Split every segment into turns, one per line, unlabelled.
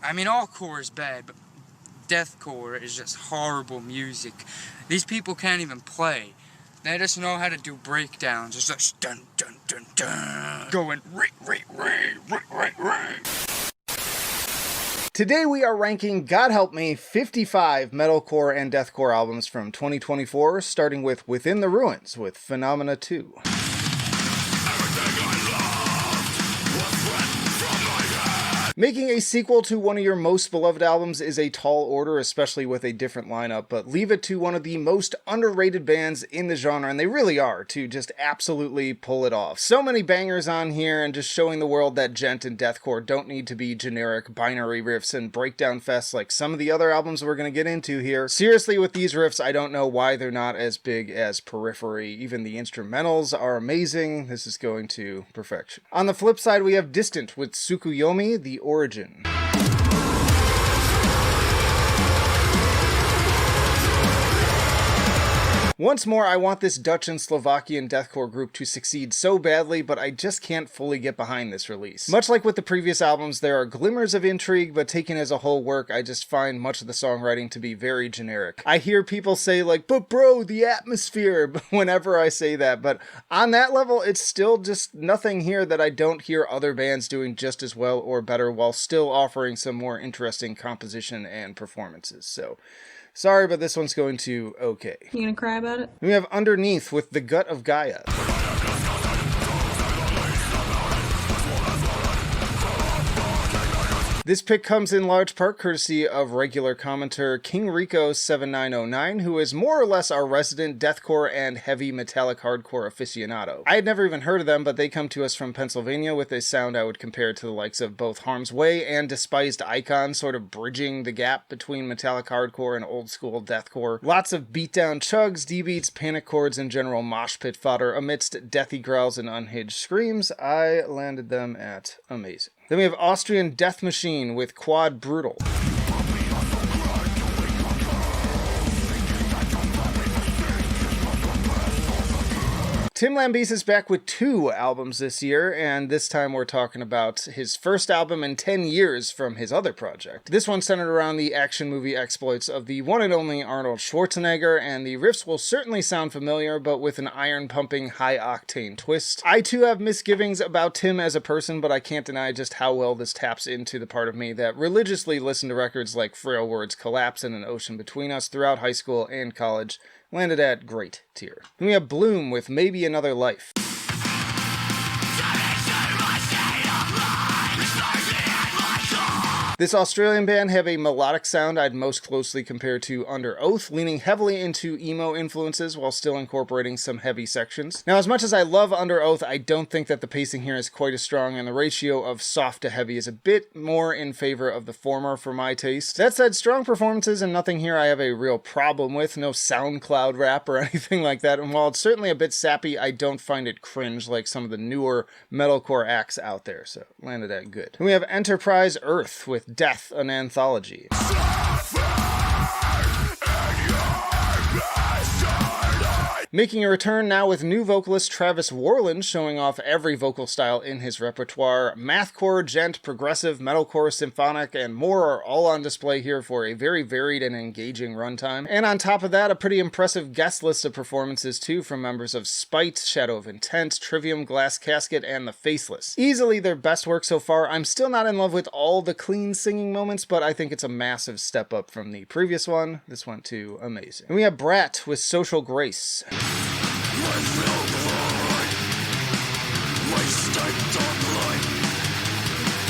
I mean, all core is bad, but deathcore is just horrible music. These people can't even play. They just know how to do breakdowns. It's like dun dun dun dun, going right.
Today we are ranking, God help me, 55 metalcore and deathcore albums from 2024, starting with Within the Ruins with Phenomena 2. Making a sequel to one of your most beloved albums is a tall order, especially with a different lineup, but leave it to one of the most underrated bands in the genre, and they really are, to just absolutely pull it off. So many bangers on here, and just showing the world that gent and deathcore don't need to be generic binary riffs and breakdown fests like some of the other albums we're going to get into here. Seriously, with these riffs, I don't know why they're not as big as Periphery. Even the instrumentals are amazing. This is going to perfection. On the flip side, we have Distant with Tsukuyomi, The Origin. Once more, I want this Dutch and Slovakian deathcore group to succeed so badly, but I just can't fully get behind this release. Much like with the previous albums, there are glimmers of intrigue, but taken as a whole work, I just find much of the songwriting to be very generic. I hear people say like, but bro, the atmosphere, whenever I say that, but on that level, it's still just nothing here that I don't hear other bands doing just as well or better, while still offering some more interesting composition and performances, so... Sorry, but this one's going to okay.
You gonna cry about it?
We have Underneath with The Gut of Gaia. This pick comes in large part courtesy of regular commenter King Rico7909, who is more or less our resident deathcore and heavy metallic hardcore aficionado. I had never even heard of them, but they come to us from Pennsylvania with a sound I would compare to the likes of both Harm's Way and Despised Icon, sort of bridging the gap between metallic hardcore and old school deathcore. Lots of beatdown chugs, D-beats, panic chords, and general mosh pit fodder amidst deathy growls and unhinged screams. I landed them at amazing. Then we have Austrian Death Machine with Quad Brutal. Tim Lambesis is back with 2 albums this year, and this time we're talking about his first album in 10 years from his other project. This one centered around the action movie exploits of the one and only Arnold Schwarzenegger, and the riffs will certainly sound familiar, but with an iron-pumping, high-octane twist. I too have misgivings about Tim as a person, but I can't deny just how well this taps into the part of me that religiously listened to records like Frail Words Collapse and An Ocean Between Us throughout high school and college. Landed at great tier. Then we have Bloom with Maybe Another Life. This Australian band have a melodic sound I'd most closely compare to Under Oath, leaning heavily into emo influences while still incorporating some heavy sections. Now, as much as I love Under Oath, I don't think that the pacing here is quite as strong, and the ratio of soft to heavy is a bit more in favor of the former for my taste. That said, strong performances and nothing here I have a real problem with, no SoundCloud rap or anything like that, and while it's certainly a bit sappy, I don't find it cringe like some of the newer metalcore acts out there, so landed at good. Then we have Enterprise Earth with Death, an Anthology. Making a return now with new vocalist Travis Warland showing off every vocal style in his repertoire. Mathcore, gent, progressive, metalcore, symphonic, and more are all on display here for a very varied and engaging runtime. And on top of that, a pretty impressive guest list of performances too from members of Spite, Shadow of Intent, Trivium, Glass Casket, and The Faceless. Easily their best work so far. I'm still not in love with all the clean singing moments, but I think it's a massive step up from the previous one. This went to amazing. And we have Brat with Social Grace.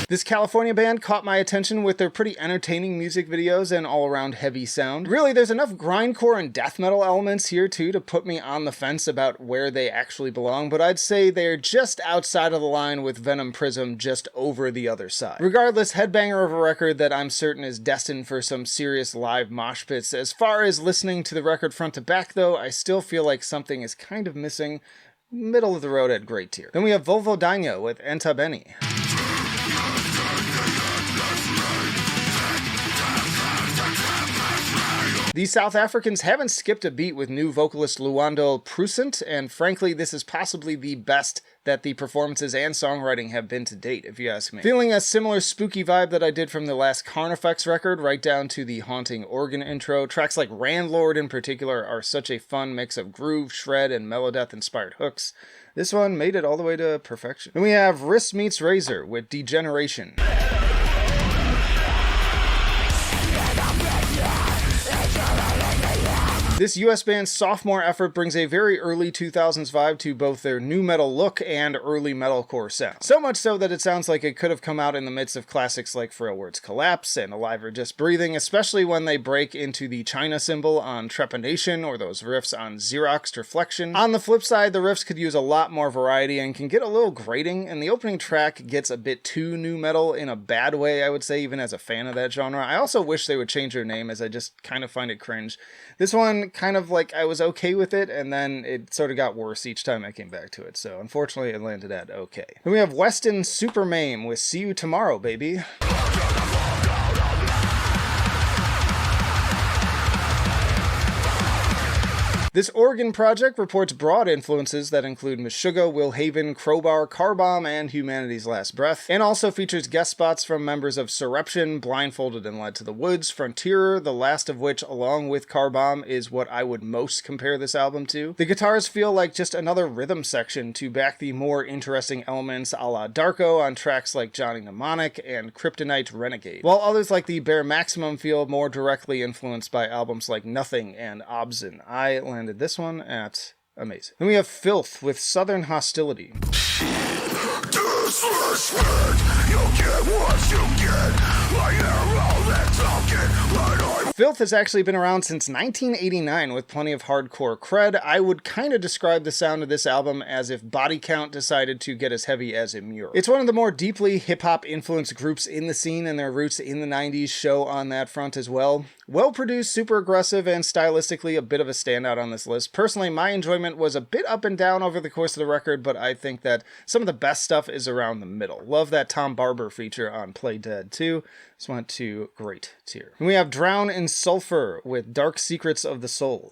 This California band caught my attention with their pretty entertaining music videos and all-around heavy sound. Really, there's enough grindcore and death metal elements here too to put me on the fence about where they actually belong, but I'd say they're just outside of the line with Venom Prism, just over the other side. Regardless, headbanger of a record that I'm certain is destined for some serious live mosh pits. As far as listening to the record front to back though, I still feel like something is kind of missing. Middle of the road at great tier. Then we have Vulvodynia with Entabeni. The South Africans haven't skipped a beat with new vocalist Luando Prusent, and frankly, this is possibly the best that the performances and songwriting have been to date, if you ask me. Feeling a similar spooky vibe that I did from the last Carnifex record, right down to the haunting organ intro. Tracks like Randlord in particular are such a fun mix of groove, shred, and melodeath-inspired hooks. This one made it all the way to perfection. Then we have Wristmeetrazor with Degeneration. This US band's sophomore effort brings a very early 2000s vibe to both their nu metal look and early metalcore sound. So much so that it sounds like it could have come out in the midst of classics like For A Word's Collapse and Alive or Just Breathing, especially when they break into the China symbol on Trepanation or those riffs on Xeroxed Reflection. On the flip side, the riffs could use a lot more variety and can get a little grating, and the opening track gets a bit too nu metal in a bad way, I would say, even as a fan of that genre. I also wish they would change their name, as I just kind of find it cringe. This one, kind of like I was okay with it, and then it sort of got worse each time I came back to it, so unfortunately it landed at okay. Then we have Weston Super Maim with See You Tomorrow, Baby. This Oregon project reports broad influences that include Meshuggah, Will Haven, Crowbar, Carbomb, and Humanity's Last Breath, and also features guest spots from members of Surreption, Blindfolded and Led to the Woods, Frontierer, the last of which, along with Carbomb, is what I would most compare this album to. The guitars feel like just another rhythm section to back the more interesting elements a la Darko on tracks like Johnny Mnemonic and Kryptonite Renegade, while others like the Bare Maximum feel more directly influenced by albums like Nothing and Obzin. I landed this one at amazing. Then we have Filth with Southern Hostility. Filth has actually been around since 1989 with plenty of hardcore cred. I would kind of describe the sound of this album as if Body Count decided to get as heavy as Immure. It's one of the more deeply hip-hop influenced groups in the scene, and their roots in the 90s show on that front as well. Well produced, super aggressive, and stylistically a bit of a standout on this list. Personally, my enjoyment was a bit up and down over the course of the record, but I think that some of the best stuff is around the middle. Love that Tom Barber feature on Play Dead too. This went to great tier. And we have Drown in Sulphur with Dark Secrets of the Soul.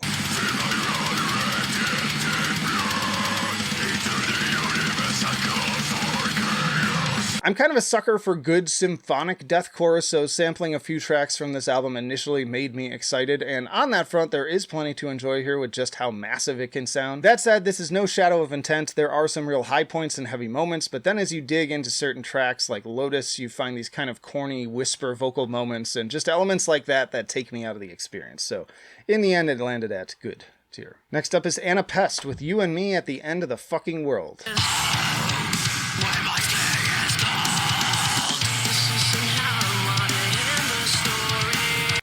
I'm kind of a sucker for good symphonic deathcore, so sampling a few tracks from this album initially made me excited, and on that front there is plenty to enjoy here with just how massive it can sound. That said, this is no shadow of intent. There are some real high points and heavy moments, but then as you dig into certain tracks like Lotus, you find these kind of corny whisper vocal moments and just elements like that that take me out of the experience. So in the end, it landed at good tier. Next up is Anna Pest with You and Me at the End of the Fucking World.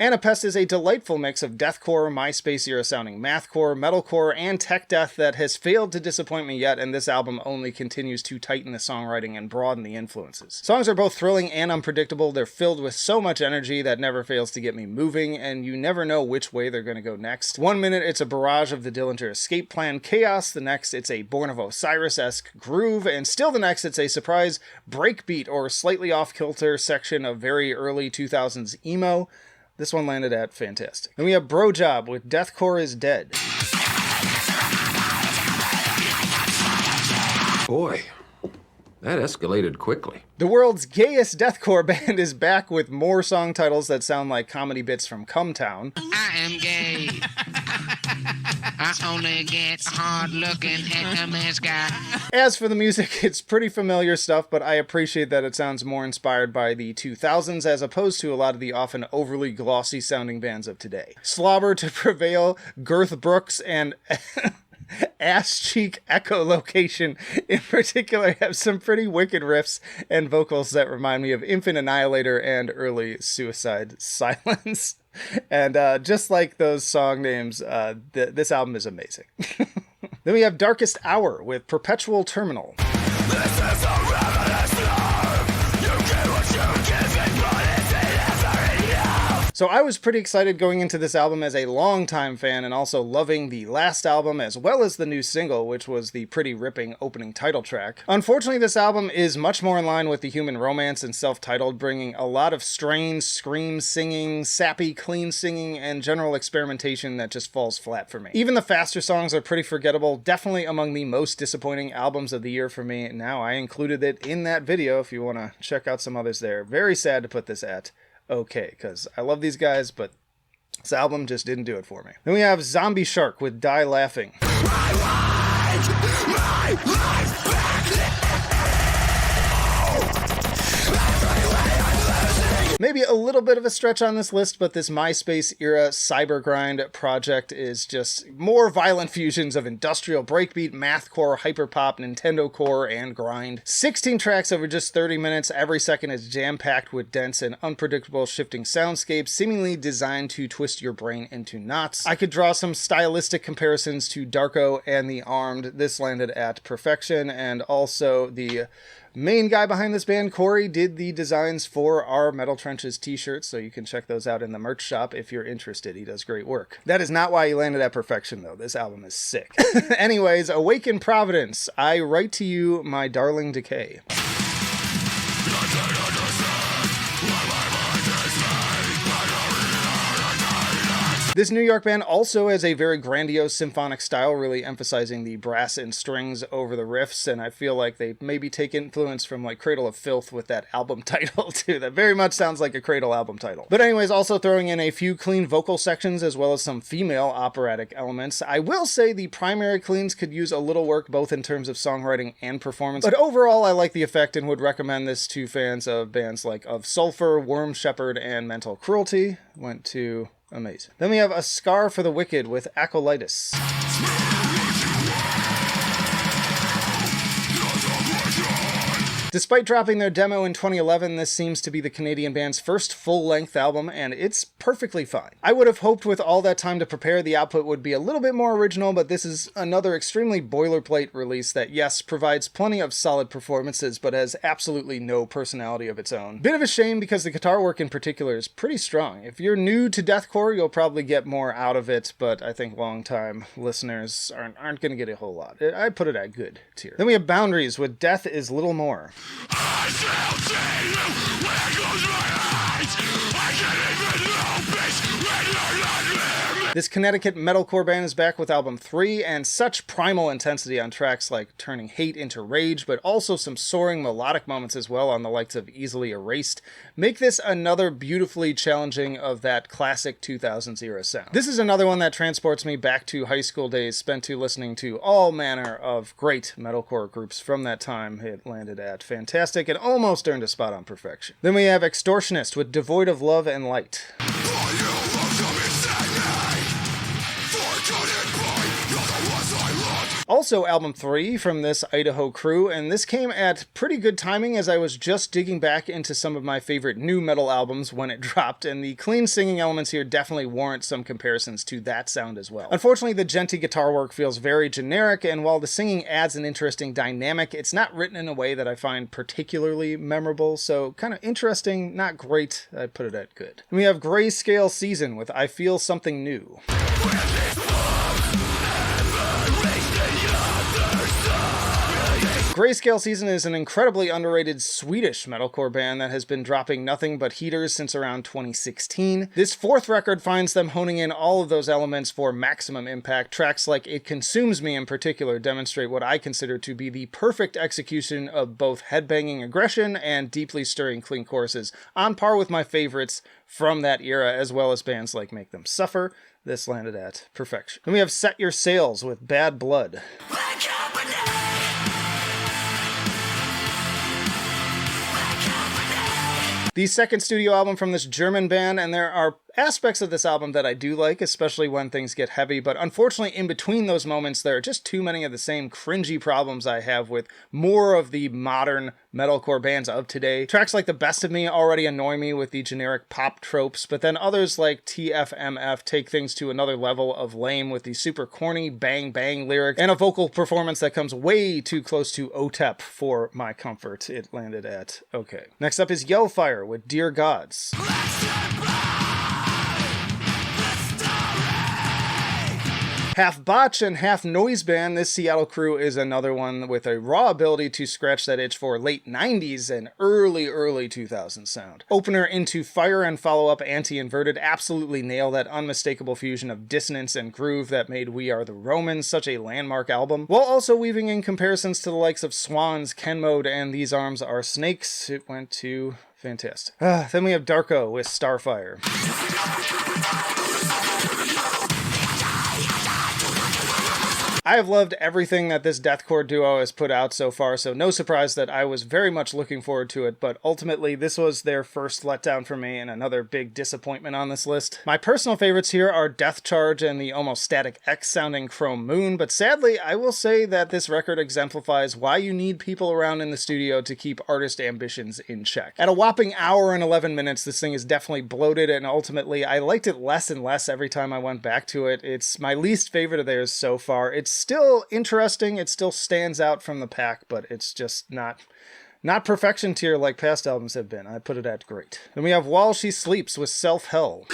Anna Pest is a delightful mix of deathcore, MySpace-era sounding mathcore, metalcore, and tech death that has failed to disappoint me yet, and this album only continues to tighten the songwriting and broaden the influences. Songs are both thrilling and unpredictable. They're filled with so much energy that never fails to get me moving, and you never know which way they're going to go next. One minute it's a barrage of the Dillinger Escape Plan chaos, the next it's a Born of Osiris-esque groove, and still the next it's a surprise breakbeat or slightly off-kilter section of very early 2000s emo. This one landed at fantastic. Then we have Brojob with Deathcore is Dead.
Boy, that escalated quickly.
The world's gayest deathcore band is back with more song titles that sound like comedy bits from Cumtown.
I am gay. I only get hard looking at a man's guy.
As for the music, it's pretty familiar stuff, but I appreciate that it sounds more inspired by the 2000s as opposed to a lot of the often overly glossy sounding bands of today. Slobber to Prevail, Girth Brooks, and Ass Cheek Echolocation in particular have some pretty wicked riffs and vocals that remind me of Infant Annihilator and early Suicide Silence. And just like those song names, this album is amazing. Then we have Darkest Hour with Perpetual Terminal. This is a revolution. You get what you give it, but it's in you. So I was pretty excited going into this album as a longtime fan and also loving the last album as well as the new single, which was the pretty ripping opening title track. Unfortunately, this album is much more in line with the Human Romance and self-titled, bringing a lot of strains, scream singing, sappy clean singing, and general experimentation that just falls flat for me. Even the faster songs are pretty forgettable, definitely among the most disappointing albums of the year for me. Now, I included it in that video if you want to check out some others there. Very sad to put this at okay, because I love these guys, but this album just didn't do it for me. Then we have Zombieshark with Die Laughing. Maybe a little bit of a stretch on this list, but this MySpace era cyber grind project is just more violent fusions of industrial breakbeat, mathcore, hyperpop, Nintendo core, and grind. 16 tracks over just 30 minutes. Every second is jam-packed with dense and unpredictable shifting soundscapes, seemingly designed to twist your brain into knots. I could draw some stylistic comparisons to Darko and The Armed. This landed at perfection, and also the main guy behind this band, Corey, did the designs for our Metal Trenches t-shirts, so you can check those out in the merch shop if you're interested. He does great work. That is not why he landed at perfection, though. This album is sick. Anyways, Awaken Providence. I write to you, my darling Decay. This New York band also has a very grandiose symphonic style, really emphasizing the brass and strings over the riffs, and I feel like they maybe take influence from like Cradle of Filth with that album title too. That very much sounds like a Cradle album title. But anyways, also throwing in a few clean vocal sections as well as some female operatic elements. I will say the primary cleans could use a little work both in terms of songwriting and performance, but overall I like the effect and would recommend this to fans of bands like of Sulphur, Worm Shepherd, and Mental Cruelty. Went to amazing. Then we have A Scar for the Wicked with Acolythus. Despite dropping their demo in 2011, this seems to be the Canadian band's first full-length album, and it's perfectly fine. I would have hoped with all that time to prepare, the output would be a little bit more original, but this is another extremely boilerplate release that, yes, provides plenty of solid performances, but has absolutely no personality of its own. Bit of a shame because the guitar work in particular is pretty strong. If you're new to deathcore, you'll probably get more out of it, but I think long-time listeners aren't going to get a whole lot. I put it at good tier. Then we have Boundaries with Death is Little More. I shall see you when I close my eyes. I can't even know peace when you're not near me. This Connecticut metalcore band is back with album 3, and such primal intensity on tracks like Turning Hate into Rage, but also some soaring melodic moments as well on the likes of Easily Erased, make this another beautifully challenging of that classic 2000s era sound. This is another one that transports me back to high school days spent to listening to all manner of great metalcore groups from that time. It landed at fantastic and almost earned a spot on perfection. Then we have Extortionist with Devoid of Love and Light. Also album 3 from this Idaho crew, and this came at pretty good timing as I was just digging back into some of my favorite new metal albums when it dropped, and the clean singing elements here definitely warrant some comparisons to that sound as well. Unfortunately, the djenty guitar work feels very generic, and while the singing adds an interesting dynamic, it's not written in a way that I find particularly memorable, so kind of interesting, not great. I put it at good. And we have Grayscale Season with I Feel Something New. Grayscale Season is an incredibly underrated Swedish metalcore band that has been dropping nothing but heaters since around 2016. This fourth record finds them honing in all of those elements for maximum impact. Tracks like It Consumes Me in particular demonstrate what I consider to be the perfect execution of both headbanging aggression and deeply stirring clean choruses, on par with my favorites from that era, as well as bands like Make Them Suffer. This landed at perfection. Then we have Set Your Sails with Bad Blood. The second studio album from this German band, and there are aspects of this album that I do like, especially when things get heavy, but unfortunately in between those moments there are just too many of the same cringy problems I have with more of the modern metalcore bands of today. Tracks like The Best of Me already annoy me with the generic pop tropes, but then others like TFMF take things to another level of lame with the super corny bang bang lyric and a vocal performance that comes way too close to OTEP for my comfort. It landed at okay. Next up is Yellfire with Dear Gods. Half botch and half noise band, this Seattle crew is another one with a raw ability to scratch that itch for late 90s and early 2000s sound. Opener Into Fire and follow-up Anti-Inverted absolutely nail that unmistakable fusion of dissonance and groove that made We Are the Romans such a landmark album, while also weaving in comparisons to the likes of Swans, Ken Mode, and These Arms Are Snakes. It went to fantastic. Then we have Darko with Starfire. I have loved everything that this deathcore duo has put out so far, so no surprise that I was very much looking forward to it, but ultimately this was their first letdown for me and another big disappointment on this list. My personal favorites here are Death Charge and the almost Static X sounding Chrome Moon, but sadly I will say that this record exemplifies why you need people around in the studio to keep artist ambitions in check. At a whopping hour and 11 minutes, this thing is definitely bloated, and ultimately I liked it less and less every time I went back to it. It's my least favorite of theirs so far. It's still interesting, it still stands out from the pack, but it's just not perfection tier like past albums have been. I put it at great. Then we have While She Sleeps with Self Hell.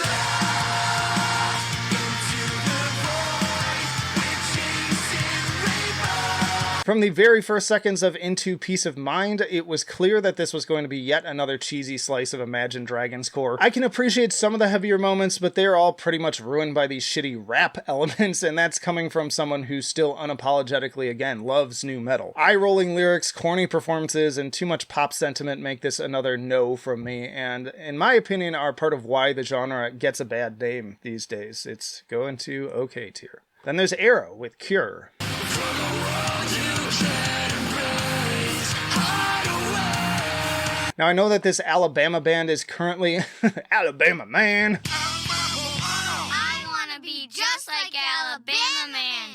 From the very first seconds of Into Peace of Mind, it was clear that this was going to be yet another cheesy slice of Imagine Dragons core. I can appreciate some of the heavier moments, but they're all pretty much ruined by these shitty rap elements, and that's coming from someone who still unapologetically, again, loves new metal. Eye-rolling lyrics, corny performances, and too much pop sentiment make this another no from me, and in my opinion are part of why the genre gets a bad name these days. It's going to okay tier. Then there's Arrow with Cure. Now I know that this Alabama band is currently Alabama Man.
I wanna be just like Alabama Man.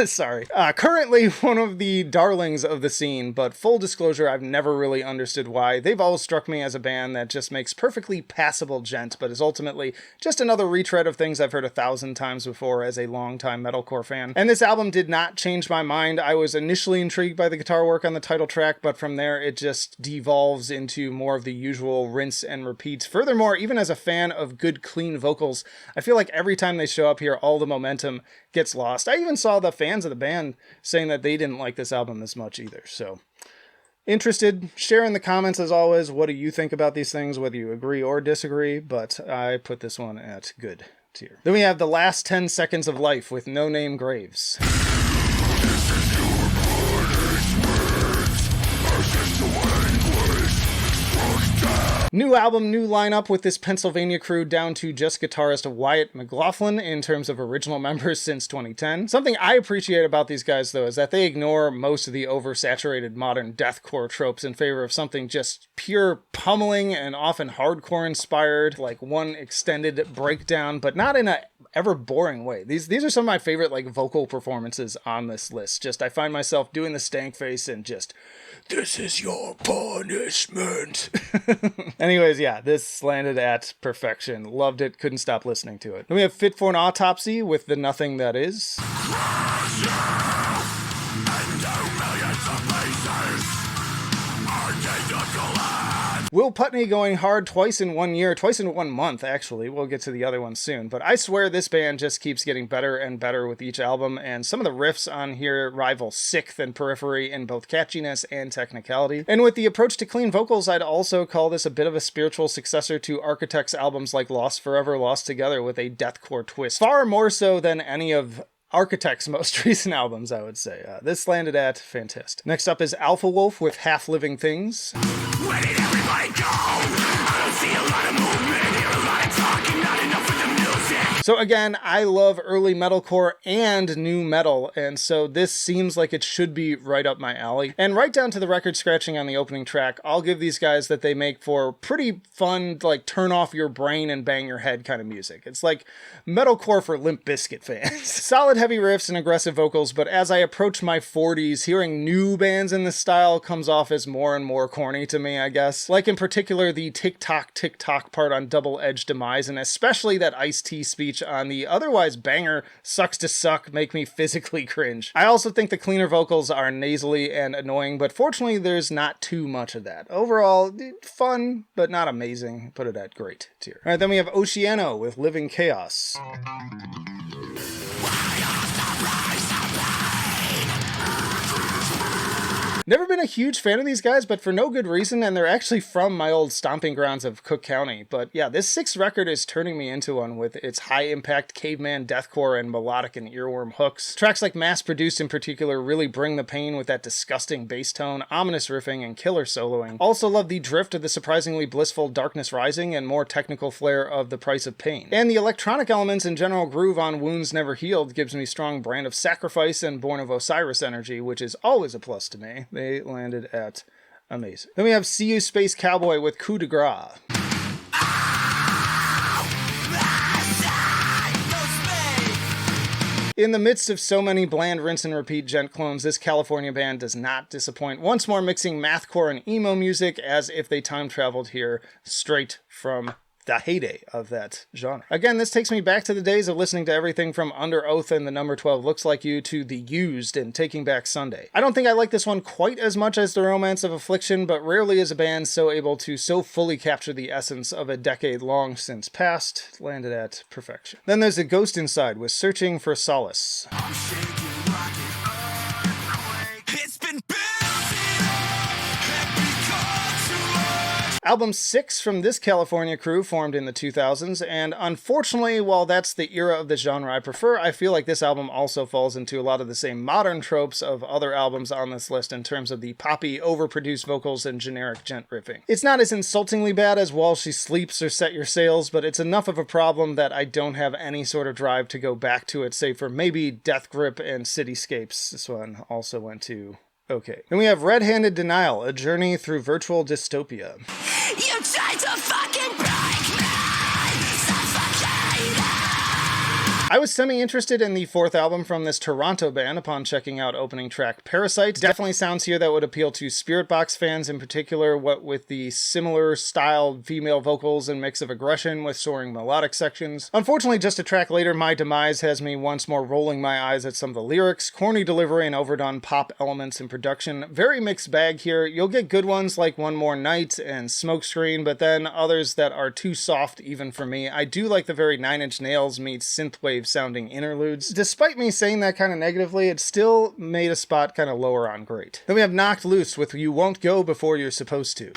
Sorry. Currently one of the darlings of the scene, but full disclosure, I've never really understood why. They've always struck me as a band that just makes perfectly passable gent, but is ultimately just another retread of things I've heard 1,000 times before as a longtime metalcore fan. And this album did not change my mind. I was initially intrigued by the guitar work on the title track, but from there it just devolves into more of the usual rinse and repeats. Furthermore, even as a fan of good, clean vocals, I feel like every time they show up here, all the momentum gets lost. I even saw the fans of the band saying that they didn't like this album as much either. So, interested, share in the comments as always. What do you think about these things, whether you agree or disagree? But I put this one at good tier. Then we have The Last 10 Seconds of Life with No Name Graves. New album, new lineup with this Pennsylvania crew down to just guitarist Wyatt McLaughlin in terms of original members since 2010. Something I appreciate about these guys, though, is that they ignore most of the oversaturated modern deathcore tropes in favor of something just pure pummeling and often hardcore inspired, like one extended breakdown, but not in a ever boring way. These are some of my favorite like vocal performances on this list. Just I find myself doing the stank face and just, this is your punishment. Anyways, yeah, this landed at perfection. Loved it, couldn't stop listening to it. Then we have Fit for an Autopsy with The Nothing That Is. Will Putney going hard twice in 1 year, twice in 1 month, actually. We'll get to the other one soon. But I swear this band just keeps getting better and better with each album, and some of the riffs on here rival Sixth and Periphery in both catchiness and technicality. And with the approach to clean vocals, I'd also call this a bit of a spiritual successor to Architect's albums like Lost Forever, Lost Together with a deathcore twist. Far more so than any of Architect's most recent albums, I would say. This landed at fantastic. Next up is Alpha Wolf with Half Living Things.
Where did everybody go? I don't see a lot of movement, hear a lot of talking, not enough of the music.
So again, I love early metalcore and new metal, and so this seems like it should be right up my alley. And right down to the record scratching on the opening track, I'll give these guys that they make for pretty fun, like turn off your brain and bang your head kind of music. It's like metalcore for Limp Bizkit fans. Solid heavy riffs and aggressive vocals, but as I approach my 40s, hearing new bands in this style comes off as more and more corny to me, I guess. Like in particular the tick-tock part on Double Edged Demise, and especially that Ice-T speech on the otherwise banger Sucks to Suck make me physically cringe. I also think the cleaner vocals are nasally and annoying, but fortunately there's not too much of that. Overall, fun, but not amazing. Put it at great tier. Alright, then we have Oceano with Living Chaos.
Why are
Never been a huge fan of these guys, but for no good reason, and they're actually from my old stomping grounds of Cook County. But yeah, this sixth record is turning me into one with its high-impact caveman deathcore and melodic and earworm hooks. Tracks like Mass Produced in particular really bring the pain with that disgusting bass tone, ominous riffing, and killer soloing. Also love the drift of the surprisingly blissful Darkness Rising and more technical flair of The Price of Pain. And the electronic elements and general groove on Wounds Never Healed gives me strong Brand of Sacrifice and Born of Osiris energy, which is always a plus to me. They landed at amazing. Then we have Seeyouspacecowboy with Coup de Grace. In the midst of so many bland rinse and repeat gent clones, this California band does not disappoint. Once more mixing mathcore and emo music as if they time traveled here straight from the heyday of that genre. Again, this takes me back to the days of listening to everything from Under Oath and The Number 12 Looks Like You to The Used and Taking Back Sunday. I don't think I like this one quite as much as The Romance of Affliction, but rarely is a band so able to so fully capture the essence of a decade long since past. Landed at perfection. Then there's A Ghost Inside with Searching for Solace. Album 6 from this California crew formed in the 2000s, and unfortunately, while that's the era of the genre I prefer, I feel like this album also falls into a lot of the same modern tropes of other albums on this list in terms of the poppy, overproduced vocals and generic gent riffing. It's not as insultingly bad as While She Sleeps or Set Your Sails, but it's enough of a problem that I don't have any sort of drive to go back to it, save for maybe Death Grip and Cityscapes. This one also went to okay. Then we have Red-Handed Denial, A Journey Through Virtual Dystopia.
You tried to fucking break me, suffocating.
I was semi-interested in the fourth album from this Toronto band upon checking out opening track Parasite. Definitely sounds here that would appeal to Spirit Box fans in particular, what with the similar style female vocals and mix of aggression with soaring melodic sections. Unfortunately, just a track later, My Demise has me once more rolling my eyes at some of the lyrics, corny delivery and overdone pop elements in production. Very mixed bag here. You'll get good ones like One More Night and Smokescreen, but then others that are too soft even for me. I do like the very Nine Inch Nails meets synthwave sounding interludes. Despite me saying that kind of negatively, it still made a spot kind of lower on great. Then we have Knocked Loose with You Won't Go Before You're Supposed To.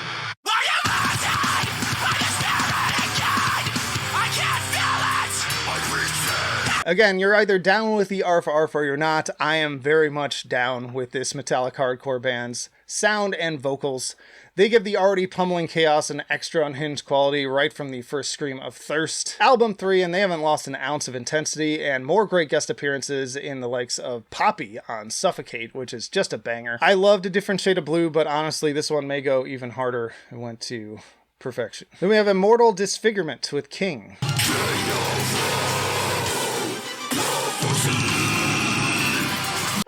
Again, you're either down with the ARF or you're not. I am very much down with this metallic hardcore band's sound and vocals. They give the already pummeling chaos an extra unhinged quality right from the first scream of Thirst. Album 3, and they haven't lost an ounce of intensity, and more great guest appearances in the likes of Poppy on Suffocate, which is just a banger. I loved A Different Shade of Blue, but honestly, this one may go even harder. It went to perfection. Then we have Immortal Disfigurement with King.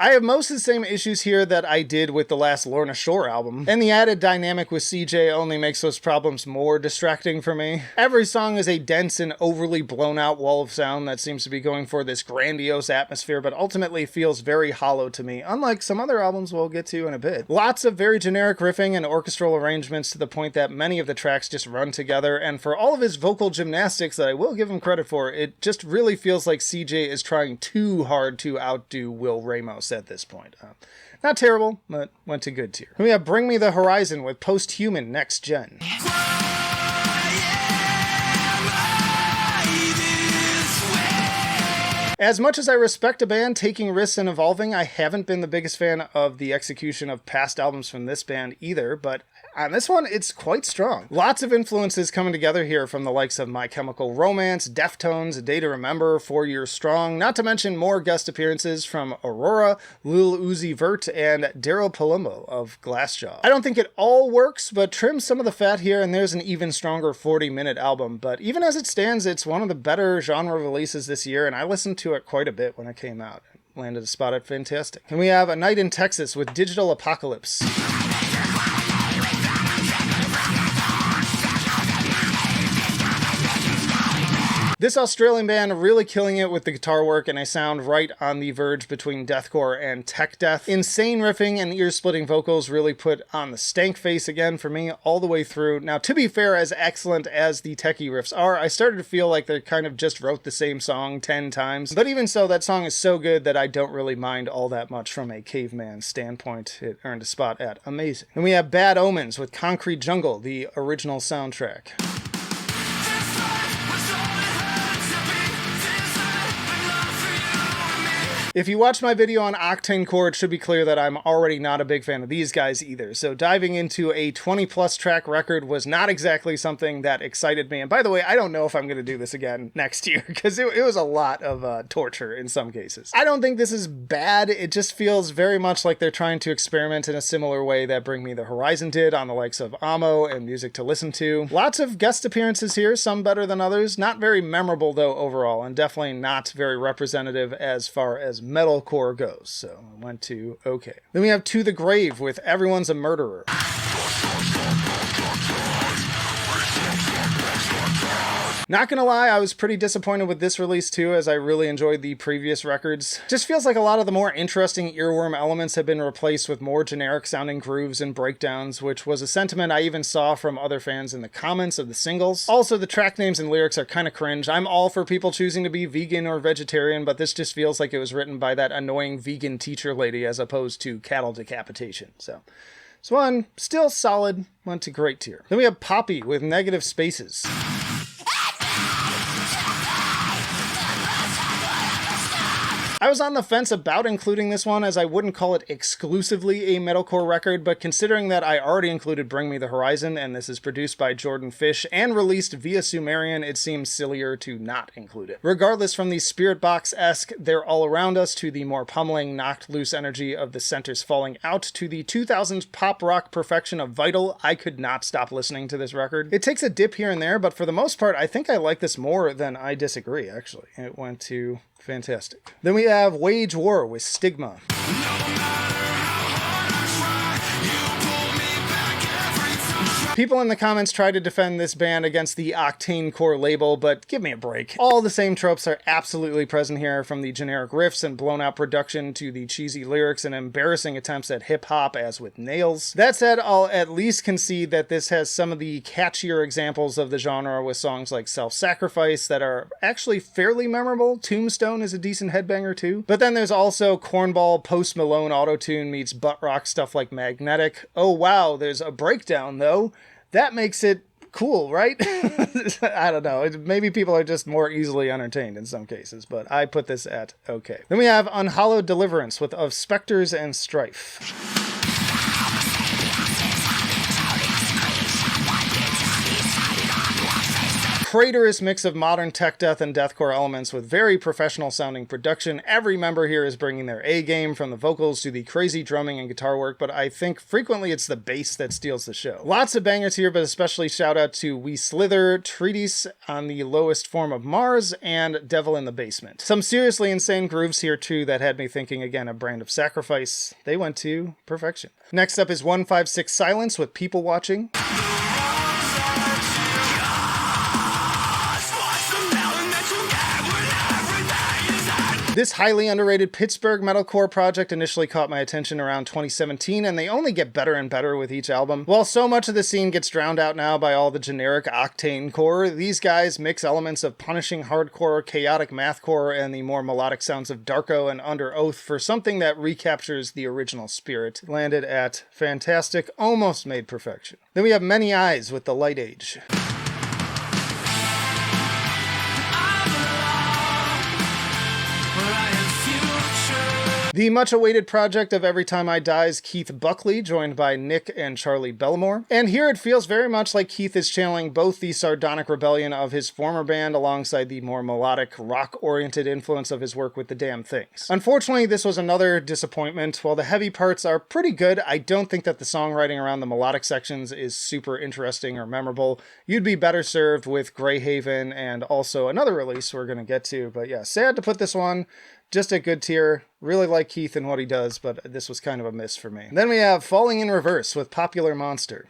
I have most of the same issues here that I did with the last Lorna Shore album, and the added dynamic with CJ only makes those problems more distracting for me. Every song is a dense and overly blown out wall of sound that seems to be going for this grandiose atmosphere, but ultimately feels very hollow to me, unlike some other albums we'll get to in a bit. Lots of very generic riffing and orchestral arrangements to the point that many of the tracks just run together, and for all of his vocal gymnastics that I will give him credit for, it just really feels like CJ is trying too hard to outdo Will Ramos at this point. Not terrible, but went to good tier. We have Bring Me the Horizon with Posthuman Next Gen. As much as I respect a band taking risks and evolving, I haven't been the biggest fan of the execution of past albums from this band either, but on this one, it's quite strong. Lots of influences coming together here from the likes of My Chemical Romance, Deftones, A Day to Remember, 4 Years Strong, not to mention more guest appearances from Aurora, Lil Uzi Vert, and Daryl Palumbo of Glassjaw. I don't think it all works, but trim some of the fat here and there's an even stronger 40-minute album, but even as it stands, it's one of the better genre releases this year, and I listened to it quite a bit when it came out. It landed a spot at Fantastic. And we have A Night in Texas with Digital Apocalypse. This Australian band really killing it with the guitar work and a sound right on the verge between deathcore and tech death. Insane riffing and ear-splitting vocals really put on the stank face again for me all the way through. Now, to be fair, as excellent as the techie riffs are, I started to feel like they kind of just wrote the same song 10 times. But even so, that song is so good that I don't really mind all that much from a caveman standpoint. It earned a spot at amazing. And we have Bad Omens with Concrete Jungle, the original soundtrack. If you watched my video on Octane-core, it should be clear that I'm already not a big fan of these guys either. So diving into a 20-plus track record was not exactly something that excited me. And by the way, I don't know if I'm going to do this again next year, because it was a lot of torture in some cases. I don't think this is bad. It just feels very much like they're trying to experiment in a similar way that Bring Me the Horizon did on the likes of Ammo and Music to Listen To. Lots of guest appearances here, some better than others. Not very memorable though overall, and definitely not very representative as far as metalcore goes, so I went to okay. Then we have To the Grave with Everyone's a Murderer. Not gonna lie, I was pretty disappointed with this release too, as I really enjoyed the previous records. Just feels like a lot of the more interesting earworm elements have been replaced with more generic sounding grooves and breakdowns, which was a sentiment I even saw from other fans in the comments of the singles. Also, the track names and lyrics are kind of cringe. I'm all for people choosing to be vegan or vegetarian, but this just feels like it was written by that annoying vegan teacher lady as opposed to cattle decapitation. So this one, still solid, went to great tier. Then we have Poppy with Negative Spaces. I was on the fence about including this one, as I wouldn't call it exclusively a metalcore record, but considering that I already included Bring Me the Horizon, and this is produced by Jordan Fish and released via Sumerian, it seems sillier to not include it. Regardless, from the Spirit Box-esque They're All Around Us to the more pummeling, knocked loose energy of The Centers Falling Out to the 2000s pop rock perfection of Vital, I could not stop listening to this record. It takes a dip here and there, but for the most part, I think I like this more than I disagree, actually. It went to fantastic. Then we have Wage War with Stigma. People in the comments try to defend this band against the Octane-core label, but give me a break. All the same tropes are absolutely present here, from the generic riffs and blown-out production to the cheesy lyrics and embarrassing attempts at hip-hop, as with Nails. That said, I'll at least concede that this has some of the catchier examples of the genre, with songs like Self-Sacrifice that are actually fairly memorable. Tombstone is a decent headbanger too. But then there's also cornball Post Malone autotune meets butt rock stuff like Magnetic. Oh wow, there's a breakdown though. That makes it cool, right? I don't know. Maybe people are just more easily entertained in some cases, but I put this at okay. Then we have Unhallowed Deliverance with Of Spectres and Strife. Craterous mix of modern tech death and deathcore elements with very professional sounding production. Every member here is bringing their A game, from the vocals to the crazy drumming and guitar work, but I think frequently it's the bass that steals the show. Lots of bangers here, but especially shout out to We Slither, Treatise on the Lowest Form of Mars, and Devil in the Basement. Some seriously insane grooves here too that had me thinking again of Brand of Sacrifice. They went to perfection. Next up is 156 Silence with People Watching. This highly underrated Pittsburgh metalcore project initially caught my attention around 2017, and they only get better and better with each album. While so much of the scene gets drowned out now by all the generic Octane-core, these guys mix elements of punishing hardcore, chaotic mathcore, and the more melodic sounds of Darko and Under Oath for something that recaptures the original spirit. Landed at fantastic, almost made perfection. Then we have Many Eyes with The Light Age. The much-awaited project of Every Time I Die's Keith Buckley, joined by Nick and Charlie Bellamore. And here it feels very much like Keith is channeling both the sardonic rebellion of his former band alongside the more melodic, rock-oriented influence of his work with The Damn Things. Unfortunately, this was another disappointment. While the heavy parts are pretty good, I don't think that the songwriting around the melodic sections is super interesting or memorable. You'd be better served with Greyhaven and also another release we're going to get to. But yeah, sad to put this one. Just a good tier. Really like Keith and what he does, but this was kind of a miss for me. Then we have Falling in Reverse with Popular Monster.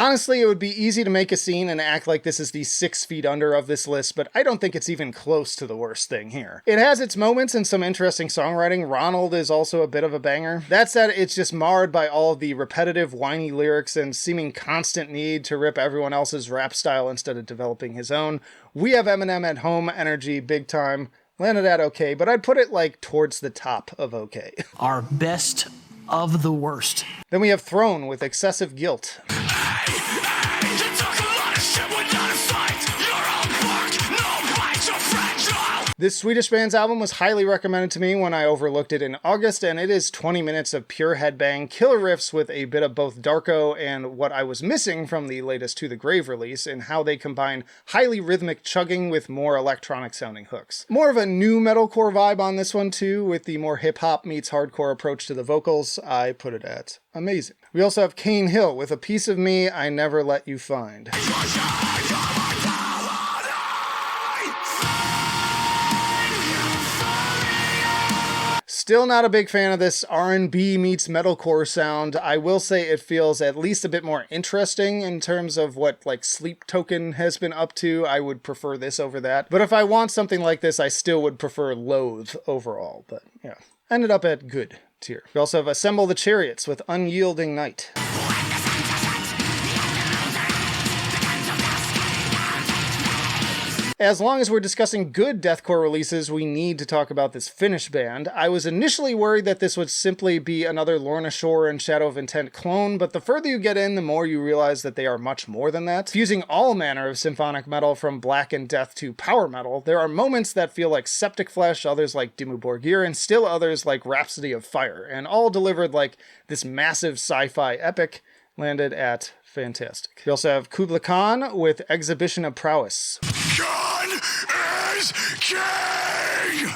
Honestly, it would be easy to make a scene and act like this is the 6 feet under of this list, but I don't think it's even close to the worst thing here. It has its moments and some interesting songwriting. Ronald is also a bit of a banger. That said, it's just marred by all of the repetitive, whiny lyrics and seeming constant need to rip everyone else's rap style instead of developing his own. We Have Eminem at Home energy big time. Landed at okay, but I'd put it like towards the top of okay.
Our best of the worst.
Then we have Throne with Excessive Guilt. This Swedish band's album was highly recommended to me when I overlooked it in August, and it is 20 minutes of pure headbang, killer riffs with a bit of both Darko and what I was missing from the latest To the Grave release, in how they combine highly rhythmic chugging with more electronic sounding hooks. More of a new metalcore vibe on this one too, with the more hip-hop meets hardcore approach to the vocals. I put it at amazing. We also have Cane Hill with A Piece of Me I Never Let You Find. Still not a big fan of this R&B meets metalcore sound. I will say it feels at least a bit more interesting in terms of what like Sleep Token has been up to. I would prefer this over that. But if I want something like this, I still would prefer Loathe overall. But yeah, ended up at good tier. We also have Assemble the Chariots with Unyielding Night. As long as we're discussing good deathcore releases, we need to talk about this Finnish band. I was initially worried that this would simply be another Lorna Shore and Shadow of Intent clone, but the further you get in, the more you realize that they are much more than that. Fusing all manner of symphonic metal from black and death to power metal, there are moments that feel like Septic Flesh, others like Dimmu Borgir, and still others like Rhapsody of Fire, and all delivered like this massive sci-fi epic. Landed at fantastic. We also have Kubla Khan with Exhibition of Prowess.
Khan is king!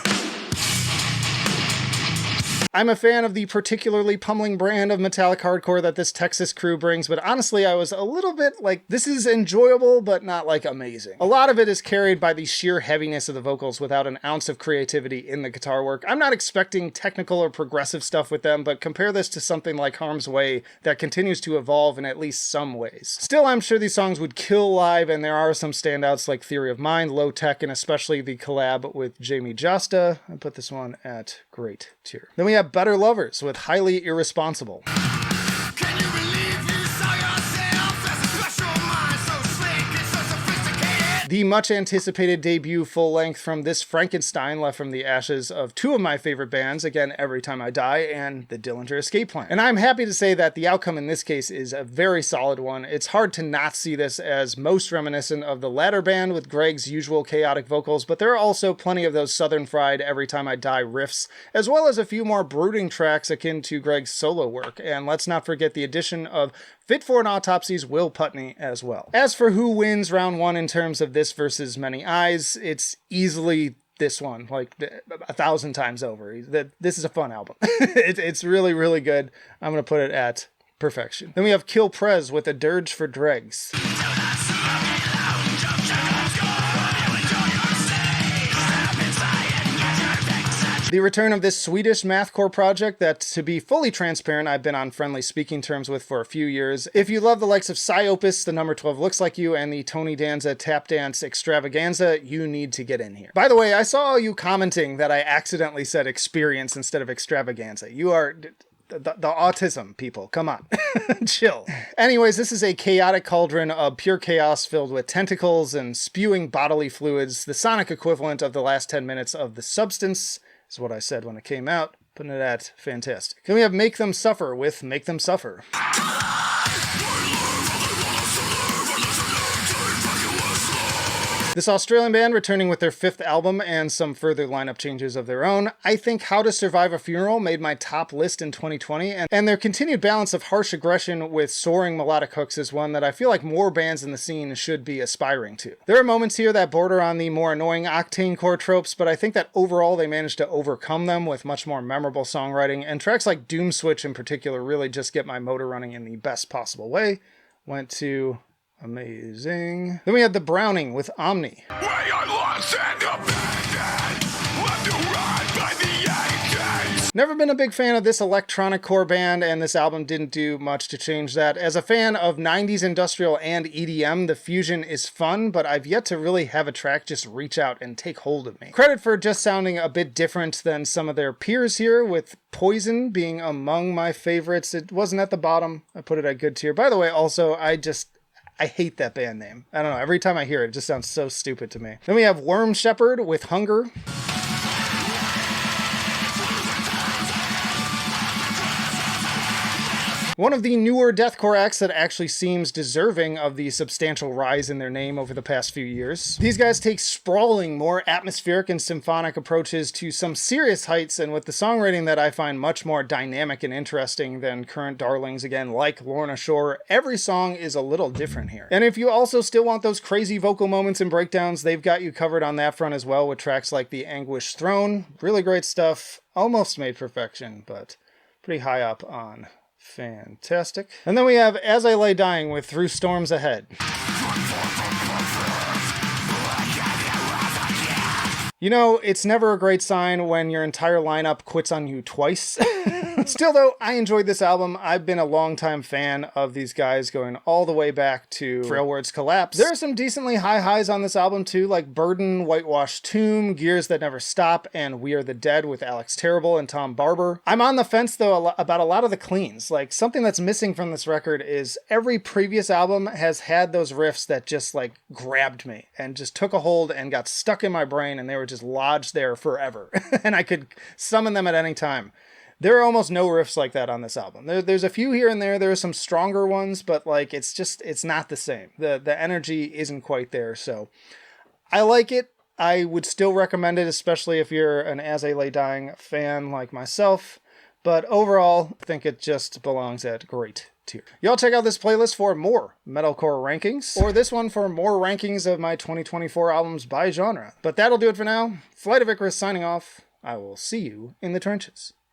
I'm a fan of the particularly pummeling brand of metallic hardcore that this Texas crew brings, but honestly, I was a little bit like, this is enjoyable, but not like amazing. A lot of it is carried by the sheer heaviness of the vocals without an ounce of creativity in the guitar work. I'm not expecting technical or progressive stuff with them, but compare this to something like Harm's Way that continues to evolve in at least some ways. Still, I'm sure these songs would kill live, and there are some standouts like Theory of Mind, Low Tech, and especially the collab with Jamie Josta. I put this one at great tier. Then we have Better Lovers with Highly Irresponsible.
Can you believe you saw yourself as a special mind, so slick and so sophisticated?
The much anticipated debut full length from this Frankenstein, left from the ashes of two of my favorite bands, again, Every Time I Die and the Dillinger Escape Plan. And I'm happy to say that the outcome in this case is a very solid one. It's hard to not see this as most reminiscent of the latter band with Greg's usual chaotic vocals, but there are also plenty of those Southern Fried Every Time I Die riffs, as well as a few more brooding tracks akin to Greg's solo work. And let's not forget the addition of Fit for an Autopsy's Will Putney as well. As for who wins round one in terms of this versus Many Eyes, it's easily this one, like 1,000 times over. This is a fun album. It's really, really good. I'm going to put it at perfection. Then we have Kill Prez with A Dirge for Dregs. The return of this Swedish mathcore project that, to be fully transparent, I've been on friendly speaking terms with for a few years. If you love the likes of Seeyouspacecowboy, The Number 12 Looks Like You, and the Tony Danza Tap Dance Extravaganza, you need to get in here. By the way, I saw you commenting that I accidentally said experience instead of extravaganza. You are... The autism people, come on, chill. Anyways, this is a chaotic cauldron of pure chaos filled with tentacles and spewing bodily fluids, the sonic equivalent of the last 10 minutes of The Substance, is what I said when it came out, putting it at fantastic. Then we have Make Them Suffer with Make Them Suffer. This Australian band returning with their 5th album and some further lineup changes of their own. I think How to Survive a Funeral made my top list in 2020, and their continued balance of harsh aggression with soaring melodic hooks is one that I feel like more bands in the scene should be aspiring to. There are moments here that border on the more annoying Octane-core tropes, but I think that overall they managed to overcome them with much more memorable songwriting, and tracks like Doom Switch in particular really just get my motor running in the best possible way. Went to... amazing. Then we had The Browning with Omni.
We are lost and abandoned, left to rot by the 80s.
Never been a big fan of this electronic core band, and this album didn't do much to change that. As a fan of 90s industrial and EDM, the fusion is fun, but I've yet to really have a track just reach out and take hold of me. Credit for just sounding a bit different than some of their peers here, with Poison being among my favorites. It wasn't at the bottom. I put it at good tier. By the way, also, I hate that band name. I don't know, every time I hear it, it just sounds so stupid to me. Then we have Worm Shepherd with Hunger. One of the newer deathcore acts that actually seems deserving of the substantial rise in their name over the past few years. These guys take sprawling, more atmospheric and symphonic approaches to some serious heights, and with the songwriting that I find much more dynamic and interesting than current darlings, again, like Lorna Shore, every song is a little different here. And if you also still want those crazy vocal moments and breakdowns, they've got you covered on that front as well, with tracks like The Anguished Throne. Really great stuff. Almost made perfection, but pretty high up on fantastic. And then we have As I Lay Dying with Through Storms Ahead. You know, it's never a great sign when your entire lineup quits on you twice. Still though, I enjoyed this album. I've been a longtime fan of these guys going all the way back to Frailwords Collapse. There are some decently high highs on this album too, like Burden, Whitewashed Tomb, Gears That Never Stop, and We Are the Dead with Alex Terrible and Tom Barber. I'm on the fence though about a lot of the cleans. Like, something that's missing from this record is every previous album has had those riffs that just like grabbed me and just took a hold and got stuck in my brain, and they were just lodged there forever. And I could summon them at any time. There are almost no riffs like that on this album. There's a few here and there. There are some stronger ones, but like it's not the same. The energy isn't quite there. So I like it. I would still recommend it, especially if you're an As I Lay Dying fan like myself. But overall, I think it just belongs at great tier. Y'all check out this playlist for more metalcore rankings, or this one for more rankings of my 2024 albums by genre. But that'll do it for now. Flight of Icarus signing off. I will see you in the trenches.